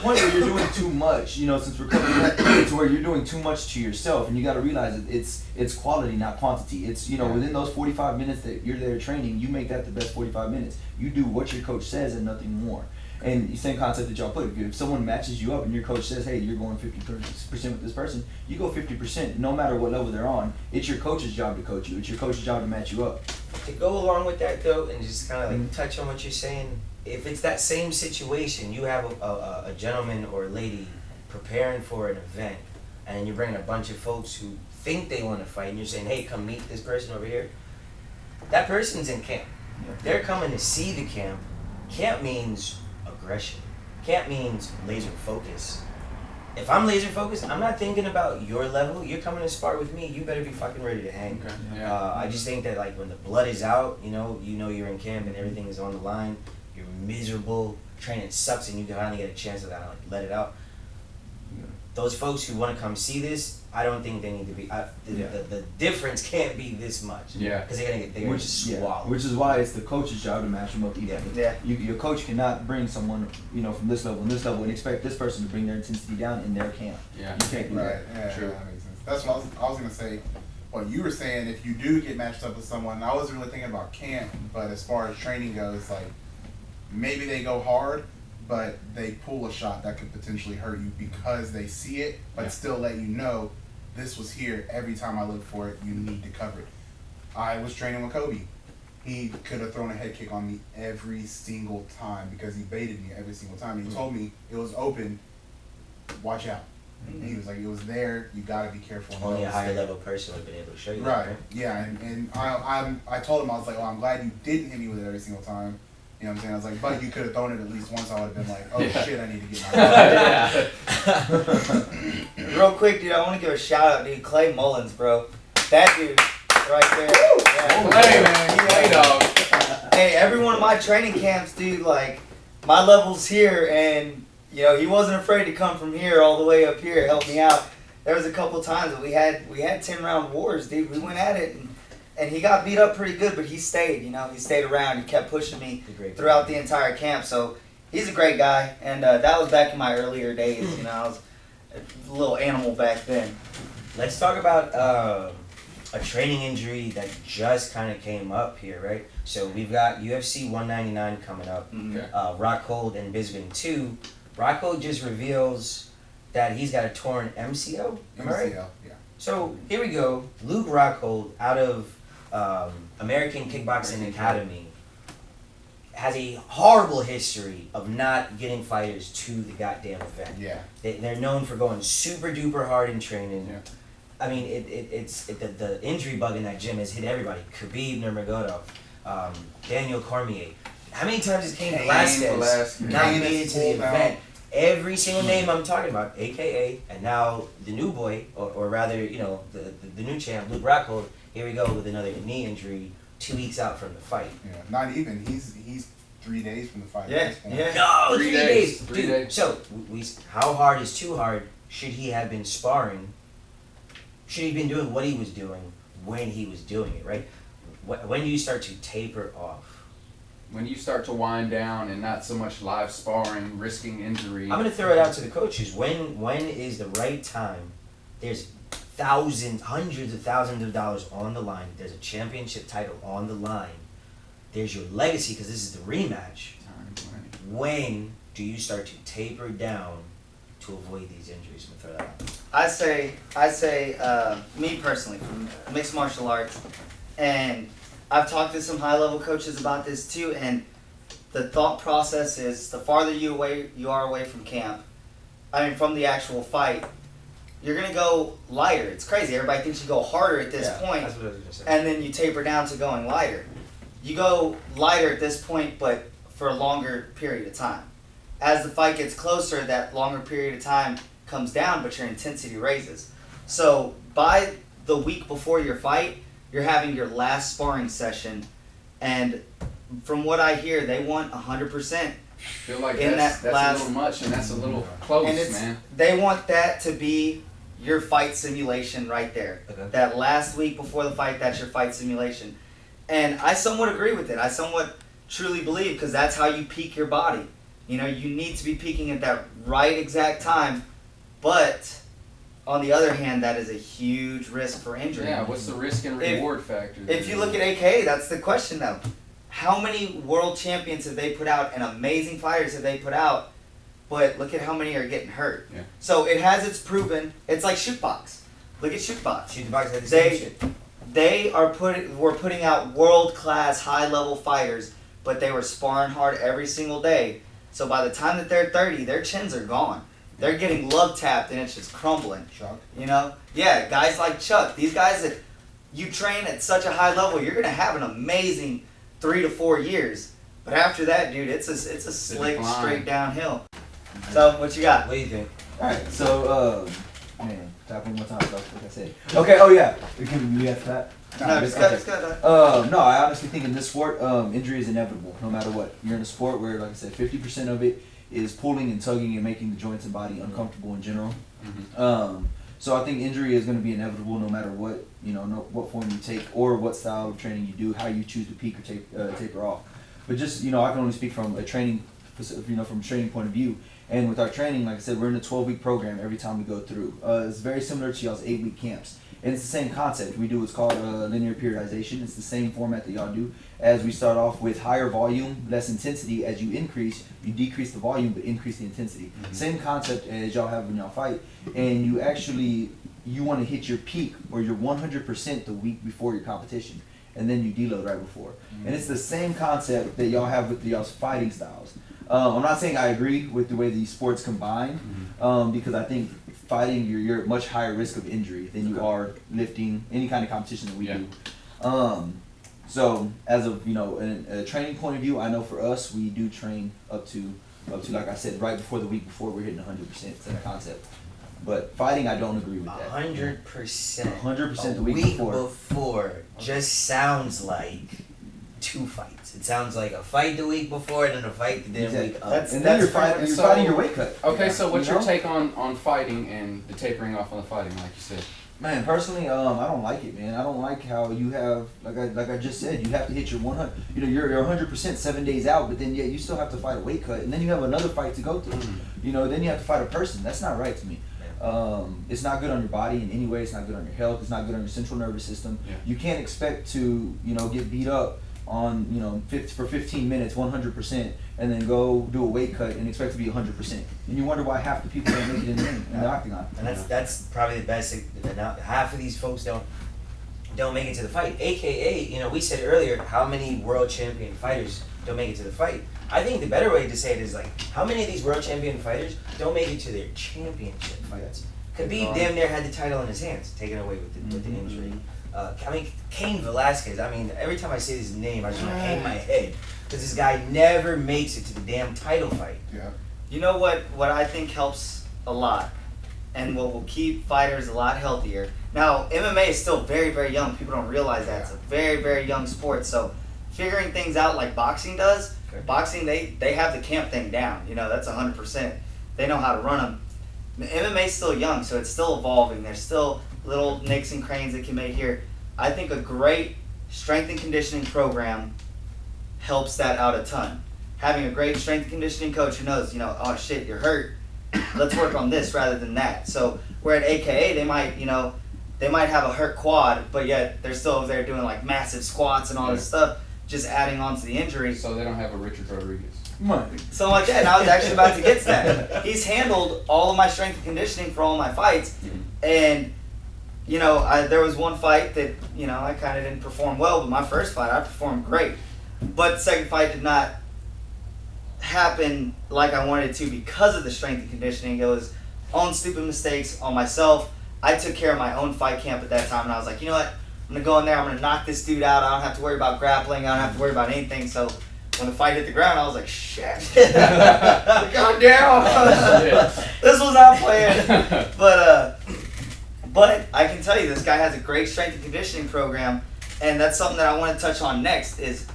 S4: point where you're doing too much, since we're coming back to where you're doing too much to yourself, and you got to realize that it's quality, not quantity. It's, within those 45 minutes that you're there training, you make that the best 45 minutes. You do what your coach says and nothing more. And the same concept that y'all put, if someone matches you up and your coach says, hey, you're going 50% with this person, you go 50% no matter what level they're on. It's your coach's job to coach you. It's your coach's job to match you up.
S2: To go along with that, though, and just kind of touch on what you're saying, if it's that same situation, you have a gentleman or a lady preparing for an event, and you're bringing a bunch of folks who think they want to fight, and you're saying, hey, come meet this person over here. That person's in camp. They're coming to see the camp. Camp means aggression. Camp means laser focus. If I'm laser focused, I'm not thinking about your level. You're coming to spar with me. You better be fucking ready to hang.
S3: Okay. Yeah.
S2: I just think that when the blood is out, you're in camp and everything is on the line. You're miserable. Training sucks, and you finally get a chance to let it out. Those folks who want to come see this, I don't think they need to be. The difference can't be this much.
S3: Yeah.
S2: Because they're gonna get swallowed.
S4: Which is why it's the coach's job to match them up evenly.
S1: Yeah.
S4: Your coach cannot bring someone, from this level and this level and expect this person to bring their intensity down in their camp.
S3: Yeah.
S4: You can't do that.
S5: Yeah,
S3: True.
S5: that makes sense. That's what I was gonna say. What you were saying, if you do get matched up with someone, I wasn't really thinking about camp, but as far as training goes, like maybe they go hard, but they pull a shot that could potentially hurt you because they see it, but still let you know this was here. Every time I look for it, you need to cover it. I was training with Kobe. He could have thrown a head kick on me every single time because he baited me every single time. And he told me it was open, watch out. And he was like, it was there, you gotta be careful.
S2: Only a higher level person would have been able to show you
S5: right.
S2: that, right?
S5: Yeah, and I told him, I was like, I'm glad you didn't hit me with it every single time. You know what I'm saying? I was like, but you could have thrown it at least once. I would have been like, oh shit, I need to get my
S1: Real quick, dude, I want to give a shout out, dude. Clay Mullins, bro. That dude right there. Yeah.
S3: Clay, man. Clay dog.
S1: Hey, every one of my training camps, dude, like, my level's here, and, he wasn't afraid to come from here all the way up here, help me out. There was a couple times that we had 10-round wars, dude. We went at it, and he got beat up pretty good, but he stayed, he stayed around. He kept pushing me throughout the entire camp. So he's a great guy, and that was back in my earlier days. I was a little animal back then.
S2: Let's talk about a training injury that just kind of came up here, right? So we've got UFC 199 coming up.
S3: Okay.
S2: Rockhold and Bisping 2. Rockhold just reveals that he's got a torn MCL. Am I right?
S5: yeah.
S2: So here we go. Luke Rockhold out of American Kickboxing Academy has a horrible history of not getting fighters to the goddamn event.
S5: Yeah.
S2: They're known for going super duper hard in training.
S3: Yeah.
S2: I mean, the injury bug in that gym has hit everybody. Khabib Nurmagomedov, Daniel Cormier. How many times has Cain Velasquez not
S5: Cain
S2: made it
S5: is
S2: to the
S5: full down.
S2: event? Every single name I'm talking about, AKA, and now the new boy, or rather, the new champ, Luke Rockhold. Here we go with another knee injury, 2 weeks out from the fight.
S5: Yeah. Not even. He's 3 days from the fight.
S1: Yeah,
S5: At this point.
S1: yeah.
S2: No,
S3: 3
S2: 3
S3: days.
S2: days.
S3: 3
S2: Dude,
S3: days.
S2: so how hard is too hard? Should he have been sparring? Should he have been doing what he was doing when he was doing it, right? When do you start to taper off?
S3: When you start to wind down and not so much live sparring, risking injury.
S2: I'm going to throw it out to the coaches. When is the right time? There's thousands, hundreds of thousands of dollars on the line. There's a championship title on the line. There's your legacy because this is the rematch. When do you start to taper down to avoid these injuries? I'm going to throw that out.
S1: I say, me personally, from mixed martial arts, and I've talked to some high-level coaches about this too, and the thought process is the farther you are away from camp, from the actual fight, you're gonna go lighter. It's crazy. Everybody thinks you go harder at this point,
S2: That's what I was going to say.
S1: and then you taper down to going lighter. You go lighter at this point, but for a longer period of time. As the fight gets closer, that longer period of time comes down, but your intensity raises. So by the week before your fight, you're having your last sparring session, and from what I hear, they want 100%.
S3: I feel like
S1: in
S3: that's
S1: that
S3: a
S1: last-
S3: little much, and that's a little close,
S1: And
S3: man.
S1: they want that to be your fight simulation right there.
S2: Okay.
S1: That last week before the fight, that's your fight simulation. And I somewhat agree with it. I somewhat truly believe, because that's how you peak your body. You need to be peaking at that right exact time, but on the other hand, that is a huge risk for injury.
S3: Yeah, what's the risk and reward factor?
S1: If you look at AKA, that's the question though. How many world champions have they put out and amazing fighters have they put out? But look at how many are getting hurt.
S3: Yeah.
S1: So it has its proven. It's like Shootbox. Look at Shootbox.
S2: Shoot the box had the same shit.
S1: They were putting out world class high level fighters, but they were sparring hard every single day. So by the time that they're 30, their chins are gone. They're getting love tapped and it's just crumbling.
S5: Chuck.
S1: Yeah, guys like Chuck. These guys that you train at such a high level, you're gonna have an amazing 3 to 4 years. But after that, dude, it's a slick
S3: decline.
S1: straight downhill. So what you got?
S2: What do you think?
S4: Alright, so, talk one more time, so like I said. Okay, oh yeah. Can we after that?
S1: No, just go.
S4: No, I honestly think in this sport, injury is inevitable, no matter what. You're in a sport where, like I said, 50% of it is pulling and tugging and making the joints and body uncomfortable in general. So I think injury is going to be inevitable no matter what, what form you take or what style of training you do, how you choose to peak or taper off. But just, I can only speak from a training, from a training point of view. And with our training, like I said, we're in a 12-week program every time we go through. It's very similar to y'all's 8-week camps. And it's the same concept. We do what's called linear periodization. It's the same format that y'all do. As we start off with higher volume, less intensity. As you increase, you decrease the volume but increase the intensity. Same concept as y'all have when y'all fight. And you want to hit your peak or your 100% the week before your competition. And then you deload right before. And it's the same concept that y'all have with y'all's fighting styles. I'm not saying I agree with the way these sports combine, because I think fighting you're at much higher risk of injury than you are lifting, any kind of competition that we do. So as of in a training point of view, I know for us we do train up to like I said, right before the week before we're hitting 100%. Same concept. But fighting, I don't agree with that.
S2: 100%.
S4: 100% the week before.
S2: Just sounds like 2 fights. It sounds like a fight the week before and then a fight the damn week up.
S4: And then you're fighting your weight cut.
S3: Okay, so what's
S4: You
S3: your
S4: know?
S3: take on fighting and the tapering off on the fighting, like you said?
S4: Man, personally, I don't like it, man. I don't like how you have, like I just said, you have to hit your 100. You're 100% 7 days out, but then you still have to fight a weight cut, and then you have another fight to go through. Then you have to fight a person. That's not right to me. It's not good on your body in any way. It's not good on your health. It's not good on your central nervous system.
S3: Yeah.
S4: You can't expect to get beat up on for 15 minutes 100% and then go do a weight cut and expect to be 100%. And you wonder why half the people don't make it in the octagon.
S2: And that's probably the best. Half of these folks don't make it to the fight. AKA, we said earlier, how many world champion fighters don't make it to the fight. I think the better way to say it is like, how many of these world champion fighters don't make it to their championship fights? Khabib damn near had the title in his hands, taken away with the injury. I mean, Cain Velasquez. I mean, every time I say his name, I just want to hang my head because this guy never makes it to the damn title fight.
S5: Yeah.
S1: You know what I think helps a lot, and what will keep fighters a lot healthier. Now, MMA is still very, very young. People don't realize that. It's a very, very young sport. So, figuring things out like boxing does, boxing, they have the camp thing down. You know, that's 100%. They know how to run them. MMA is still young, so it's still evolving. There's still little nicks and cranes that can make here. I think a great strength and conditioning program helps that out a ton. Having a great strength and conditioning coach who knows, you know, oh shit, you're hurt. Let's work on this rather than that. So where at AKA they might, you know, they might have a hurt quad, but yet they're still over there doing like massive squats and all this stuff, just adding on to the injury.
S3: So they don't have a Richard Rodriguez.
S1: Something like that. And I was actually about to get to that. He's handled all of my strength and conditioning for all my fights, and you know, there was one fight that, you know, I kind of didn't perform well, but my first fight I performed great. But the second fight did not happen like I wanted it to because of the strength and conditioning. It was own stupid mistakes on myself. I took care of my own fight camp at that time, and I was like, you know what? I'm going to go in there, I'm going to knock this dude out. I don't have to worry about grappling. I don't have to worry about anything. So when the fight hit the ground, I was like, shit. God damn. This was not planned. But I can tell you, this guy has a great strength and conditioning program, and that's something that I want to touch on next. Is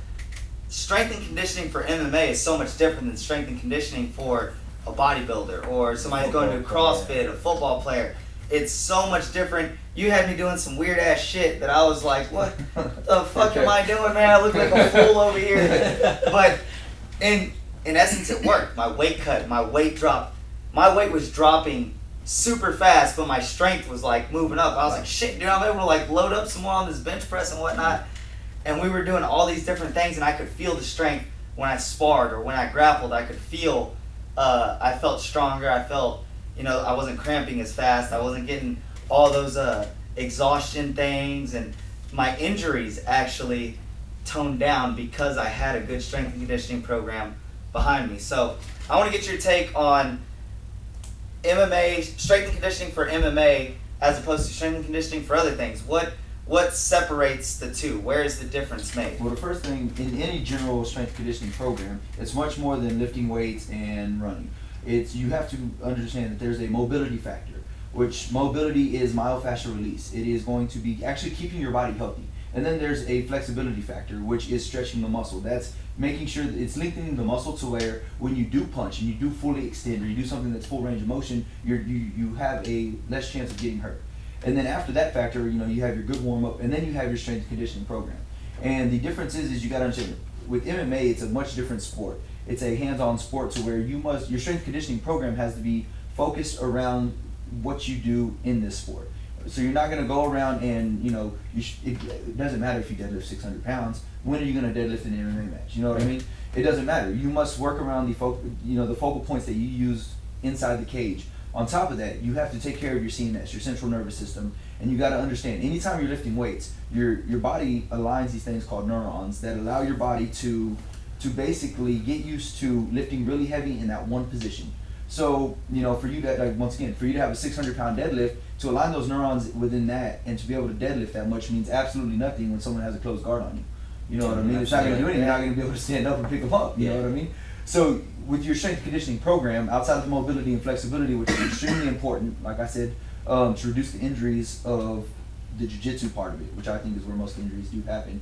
S1: strength and conditioning for MMA is so much different than strength and conditioning for a bodybuilder or somebody going to CrossFit, a football player. It's so much different. You had me doing some weird ass shit that I was like, what the fuck am I doing, man? I look like a fool over here. But in essence, it worked. My weight cut, my weight dropped. My weight was dropping super fast, but my strength was like moving up. I was like, shit, dude, I'm able to like load up some more on this bench press and whatnot. And we were doing all these different things, and I could feel the strength when I sparred or when I grappled. I could feel, I felt stronger. I felt, you know, I wasn't cramping as fast. I wasn't getting all those exhaustion things, and my injuries actually toned down because I had a good strength and conditioning program behind me. So I want to get your take on MMA, strength and conditioning for MMA as opposed to strength and conditioning for other things. What separates the two? Where is the difference made?
S4: Well, the first thing, in any general strength conditioning program, it's much more than lifting weights and running. You have to understand that there's a mobility factor, which mobility is myofascial release. It is going to be actually keeping your body healthy. And then there's a flexibility factor, which is stretching the muscle. That's making sure that it's lengthening the muscle to where when you do punch and you do fully extend or you do something that's full range of motion, you have a less chance of getting hurt. And then after that factor, you know, you have your good warm up, and then you have your strength and conditioning program. And the difference is you got to understand, with MMA, it's a much different sport. It's a hands-on sport to where your strength and conditioning program has to be focused around what you do in this sport. So you're not going to go around and, you know, it doesn't matter if you deadlift 600 pounds. When are you going to deadlift in an MMA match? You know what I mean? It doesn't matter. You must work around the focal points that you use inside the cage. On top of that, you have to take care of your CNS, your central nervous system, and you got to understand, anytime you're lifting weights, your body aligns these things called neurons that allow your body to basically get used to lifting really heavy in that one position. So, you know, for you to, like, once again, for you to have a 600-pound deadlift, to align those neurons within that and to be able to deadlift that much means absolutely nothing when someone has a closed guard on you. You know what I mean? It's not going to do anything. You're not going to be able to stand up and pick them up. You know what I mean? So with your strength conditioning program, outside of the mobility and flexibility, which is extremely important, like I said, to reduce the injuries of the jiu-jitsu part of it, which I think is where most injuries do happen,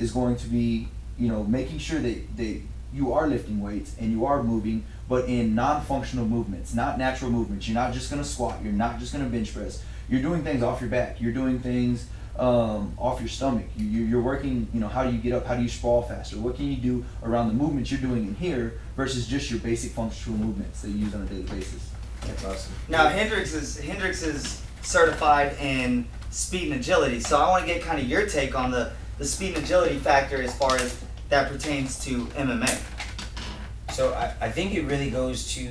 S4: is going to be, you know, making sure that you are lifting weights and you are moving, but in non-functional movements, not natural movements. You're not just going to squat. You're not just going to bench press. You're doing things off your back. You're doing things off your stomach. You're working, you know, how do you get up? How do you sprawl faster? What can you do around the movements you're doing in here versus just your basic functional movements that you use on a daily basis?
S2: That's awesome.
S1: Now, Hendrix is certified in speed and agility, so I want to get kind of your take on the speed and agility factor as far as that pertains to MMA.
S2: So I think it really goes to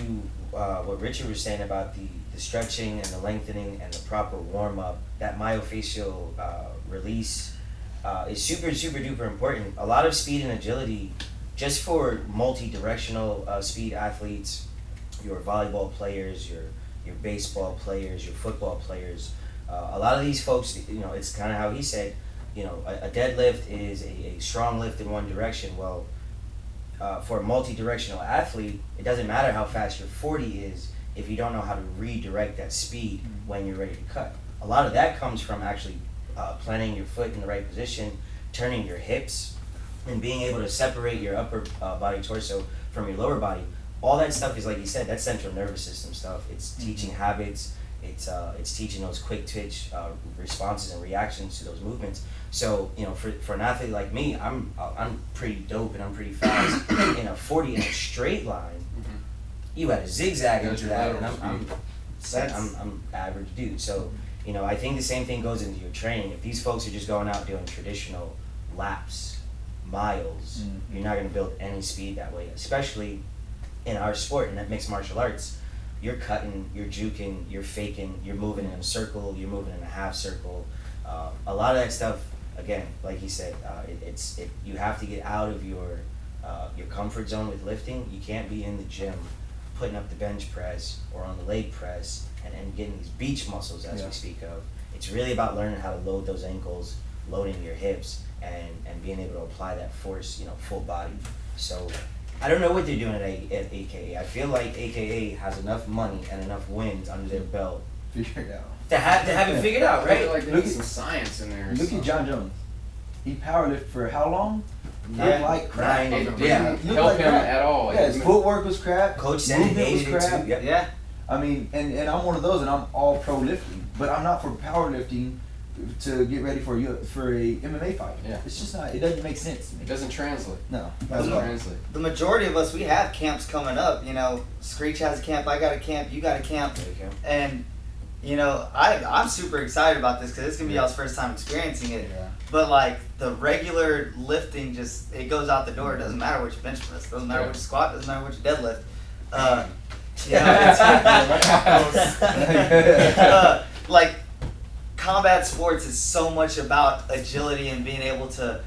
S2: what Richard was saying about the stretching and the lengthening and the proper warm-up. That myofascial release is super, super duper important. A lot of speed and agility just for multi-directional speed athletes, your volleyball players, your baseball players, your football players, a lot of these folks, it's kind of how he said, a deadlift is a strong lift in one direction. Well, for a multi-directional athlete, it doesn't matter how fast your 40 is if you don't know how to redirect that speed when you're ready to cut. A lot of that comes from actually planting your foot in the right position, turning your hips, and being able to separate your upper body torso from your lower body. All that stuff is, like you said, that's central nervous system stuff. It's teaching habits. It's teaching those quick twitch responses and reactions to those movements. So for an athlete like me, I'm pretty dope and I'm pretty fast. In a 40 in a straight line, you got to zigzag into that, and I'm average dude. So I think the same thing goes into your training. If these folks are just going out doing traditional laps, miles, you're not going to build any speed that way, especially in our sport, in that mixed martial arts. You're cutting, you're juking, you're faking, you're moving in a circle, you're moving in a half circle. A lot of that stuff, again, like he said, you have to get out of your comfort zone with lifting. You can't be in the gym putting up the bench press or on the leg press and getting these beach muscles, as we speak of. It's really about learning how to load those ankles, loading your hips, and being able to apply that force, full body. So I don't know what they're doing at AKA. I feel like AKA has enough money and enough wins under their belt
S4: Figure it out.
S2: to have it figured out,
S3: I feel
S2: right?
S3: like there's some science in there.
S4: Look at John Jones. He powerlifted for how long?
S2: Yeah.
S4: Like crap.
S3: It
S2: Yeah.
S3: didn't
S4: Looked
S3: help
S4: like
S3: him
S4: crap.
S3: at all.
S4: Yeah, his footwork was crap.
S2: Coach said he
S4: movement was
S2: hated it
S4: crap.
S2: too. Yep.
S1: Yeah.
S4: I mean, and I'm one of those, and I'm all pro lifting, but I'm not for powerlifting to get ready for a MMA fight.
S3: Yeah.
S4: It's just not. It doesn't make sense to me.
S3: It doesn't translate.
S4: No.
S3: It doesn't translate.
S1: The majority of us, we have camps coming up. Screech has a camp, I got a camp, you got a camp, and I'm super excited about this because it's gonna be y'all's first time experiencing it.
S5: Yeah.
S1: But like the regular lifting, just it goes out the door. It doesn't matter what you bench press, doesn't matter what you squat, doesn't matter what you deadlift. Like combat sports is so much about agility and being able to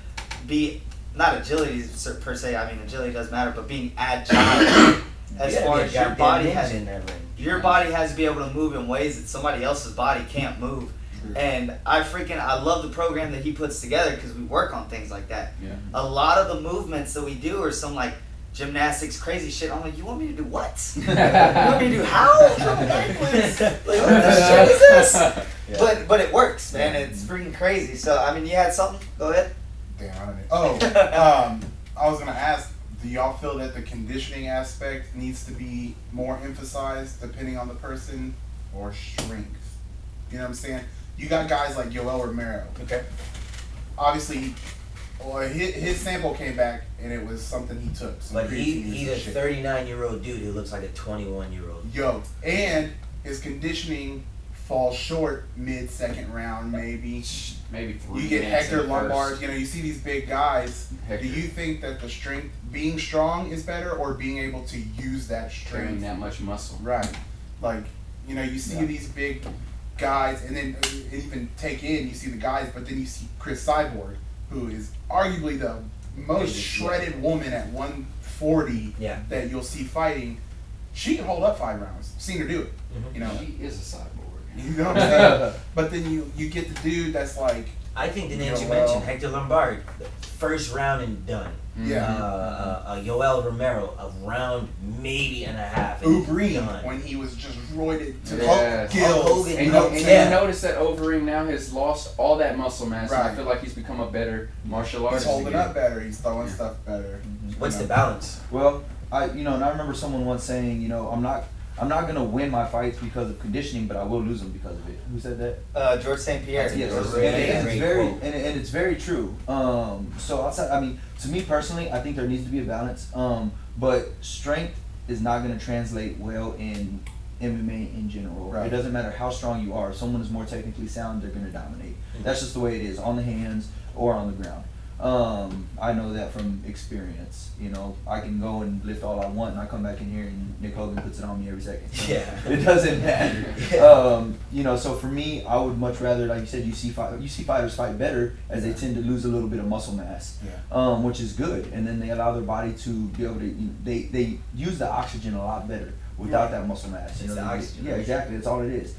S1: be, not agility per se, I mean agility does matter, but being agile as far as your body has
S2: in there,
S1: your body has to be able to move in ways that somebody else's body can't move. And I love the program that he puts together because we work on things like that.
S3: Yeah.
S1: A lot of the movements that we do are some like gymnastics, crazy shit. I'm like, you want me to do what? You want me to do how? Backwards? Like, what the shit is this?
S2: Yeah.
S1: But it works, man. It's freaking crazy. So, I mean, you had something? Go ahead.
S5: Damn, I don't know. I was gonna ask, do y'all feel that the conditioning aspect needs to be more emphasized depending on the person, or strength? You know what I'm saying? You got guys like Yoel Romero.
S2: Okay.
S5: Obviously, his sample came back and it was something he took.
S2: But
S5: creatine
S2: he's
S5: and
S2: a
S5: shit.
S2: 39-year-old dude who looks like a 21-year-old.
S5: Yo, and his conditioning falls short mid-second round, maybe.
S3: Maybe 3
S5: You get
S3: minutes
S5: Hector
S3: at
S5: Lombard.
S3: first.
S5: You see these big guys.
S3: Hector.
S5: Do you think that the strength, being strong, is better, or being able to use that
S3: Carrying
S5: strength?
S3: that much muscle.
S5: Right. Like, you see these big guys, and then even take in, you see the guys, but then you see Chris Cyborg, who is arguably the most shredded woman at 140 that you'll see fighting. She can hold up 5 rounds. Seen her do it.
S3: She is a cyborg.
S5: You know what I'm saying? But then you get the dude that's like,
S2: I think the names you
S5: Yoel.
S2: mentioned, Hector Lombard, first round and done.
S5: yeah.
S2: Yoel Romero, a round maybe and a half. And
S5: Ubreen,
S2: done.
S5: when he was just roided to
S3: Yes.
S5: gills.
S2: Hogan,
S3: And,
S2: no,
S3: and
S2: yeah.
S3: you notice that Overeem now has lost all that muscle mass, and I
S5: Right.
S3: feel like he's become a better martial artist.
S5: He's holding
S3: again.
S5: up better. He's throwing stuff better.
S2: What's the balance?
S4: Well, and I remember someone once saying, I'm not gonna win my fights because of conditioning, but I will lose them because of it. Who said that?
S1: George St. Pierre.
S2: That's a
S4: Yes,
S2: great-
S4: and
S2: great
S4: it's very
S2: quote.
S4: and it's very true. So outside, I mean, to me personally, I think there needs to be a balance. But strength is not going to translate well in MMA in general.
S5: Right.
S4: It doesn't matter how strong you are. If someone is more technically sound, they're going to dominate. That's just the way it is on the hands or on the ground. I know that from experience. You know, I can go and lift all I want, and I come back in here and Nick Hogan puts it on me every second. So
S2: Yeah.
S4: it doesn't matter. You know, so for me, I would much rather, like you said, you see fighters fight better as they tend to lose a little bit of muscle mass, which is good, and then they allow their body to be able to. They use the oxygen a lot better without that muscle mass. You
S2: It's
S4: know,
S2: the oxygen.
S4: yeah, exactly. That's all it is.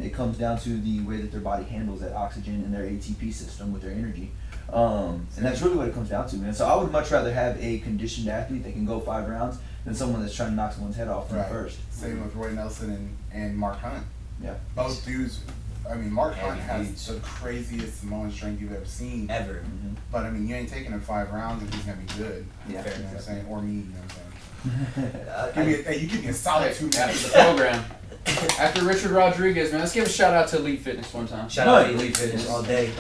S4: It comes down to the way that their body handles that oxygen in their ATP system with their energy. And that's really what it comes down to, man. So I would much rather have a conditioned athlete that can go 5 rounds than someone that's trying to knock someone's head off from the first.
S5: Same with Roy Nelson and Mark Hunt.
S4: Yeah.
S5: Both dudes. I mean, Mark Hunt
S2: Heavy
S5: has
S2: dudes.
S5: the craziest Samoan strength you've ever seen.
S2: Ever.
S5: But I mean, you ain't taking him 5 rounds if he's gonna be good.
S4: Yeah.
S5: You know what I'm saying? Or me, you know what I'm saying? You give me a solid 2
S3: After
S5: minutes.
S3: the program. After Richard Rodriguez, man, let's give a shout out to Elite Fitness one time.
S2: Shout out to Elite Fitness all day.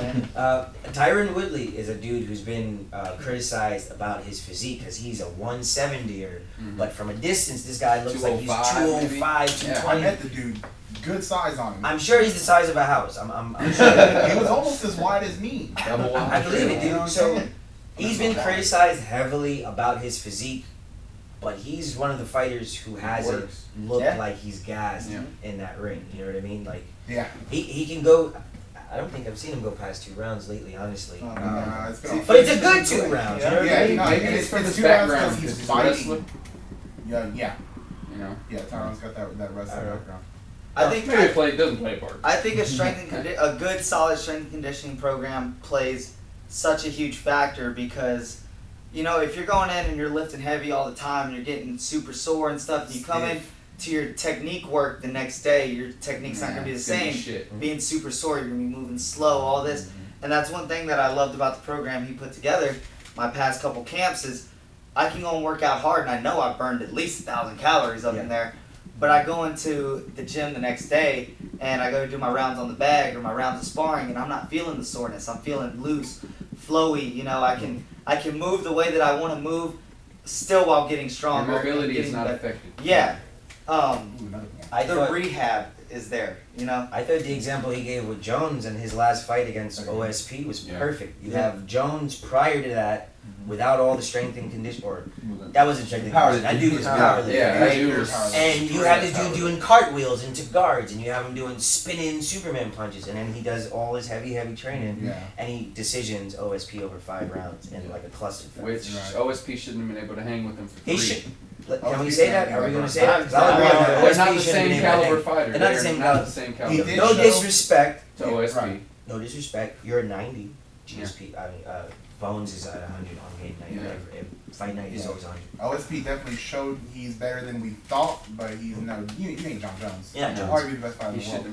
S2: Tyron Woodley is a dude who's been criticized about his physique because he's a 170er, but from a distance, this guy looks like he's 205, 220.
S5: I met the dude. Good size on him.
S2: I'm sure he's the size of a house. I'm sure.
S5: He was almost as wide as me.
S3: Double wide.
S2: I believe it,
S5: You know what
S2: dude.
S5: I'm
S2: So
S5: saying?
S2: he's been criticized heavily about his physique, but he's one of the fighters who hasn't
S3: Works.
S2: looked
S1: Yeah.
S2: like he's gassed
S3: Yeah.
S2: in that ring. You know what I mean? Like
S5: Yeah.
S2: he can go. I don't think I've seen him go past 2 rounds lately, honestly.
S5: Nah, it's been
S2: But it's a good 2 rounds. You know what I
S5: Yeah,
S2: mean?
S5: no,
S3: Maybe
S5: it's
S3: it's from
S5: it's
S3: his
S5: 2 rounds
S3: background,
S5: because he's
S3: because he's a wrestler.
S5: fighting. Yeah.
S3: You know,
S5: Yeah, Tyron's got that wrestling background.
S1: I think
S3: maybe it doesn't play a part.
S1: I think a good solid strength and conditioning program plays such a huge factor because, you know, if you're going in and you're lifting heavy all the time and you're getting super sore and stuff, and you come in to your technique work the next day, your technique's not gonna be the
S3: It's gonna be
S1: same.
S3: shit.
S1: Being super sore, you're gonna be moving slow, all this. And that's one thing that I loved about the program he put together my past couple camps is I can go and work out hard and I know I've burned at least 1,000 calories up in there. But I go into the gym the next day and I go do my rounds on the bag or my rounds of sparring and I'm not feeling the soreness. I'm feeling loose, flowy. You know, I can move the way that I want to move, still while getting
S3: Your
S1: stronger.
S3: mobility
S1: getting
S3: is not
S1: better.
S3: affected.
S1: Yeah.
S5: Ooh, another one.
S2: I
S1: The
S2: thought
S1: rehab is there. You know.
S2: I thought the example he gave with Jones and his last fight against OSP was perfect. You have Jones prior to that, without all the strength and condition, or that wasn't strength and condition. That dude was powerlifting,
S3: Yeah,
S2: right?
S3: that dude was
S2: And you have the dude doing cartwheels into guards, and you have him doing spinning Superman punches, and then he does all his heavy training,
S5: Yeah.
S2: and he decisions OSP over 5 rounds in like a cluster.
S3: Which OSP shouldn't have been able to hang with him for 3.
S2: He should. Can we say that? Are we going to say that? 'Cause
S3: They're
S2: I would want
S3: not
S2: OSP
S3: the
S2: shouldn't have
S3: same
S2: been able to hang.
S3: caliber fighter.
S2: They're not the
S3: They're
S2: same
S3: not
S2: caliber.
S3: the same
S5: He
S3: caliber.
S5: did
S2: No
S5: show-
S2: disrespect.
S3: To OSP.
S5: Right.
S2: No disrespect. You're a 90 GSP. I mean, Bones is at 100 on game night.
S3: Yeah.
S2: Fight night is
S5: Yeah.
S2: always 100.
S5: OSP definitely showed he's better than we thought, but he's no. You ain't John Jones.
S2: Yeah, Jones.
S5: Arguably the best fighter in
S3: He
S5: the
S3: shouldn't
S5: world.
S3: have been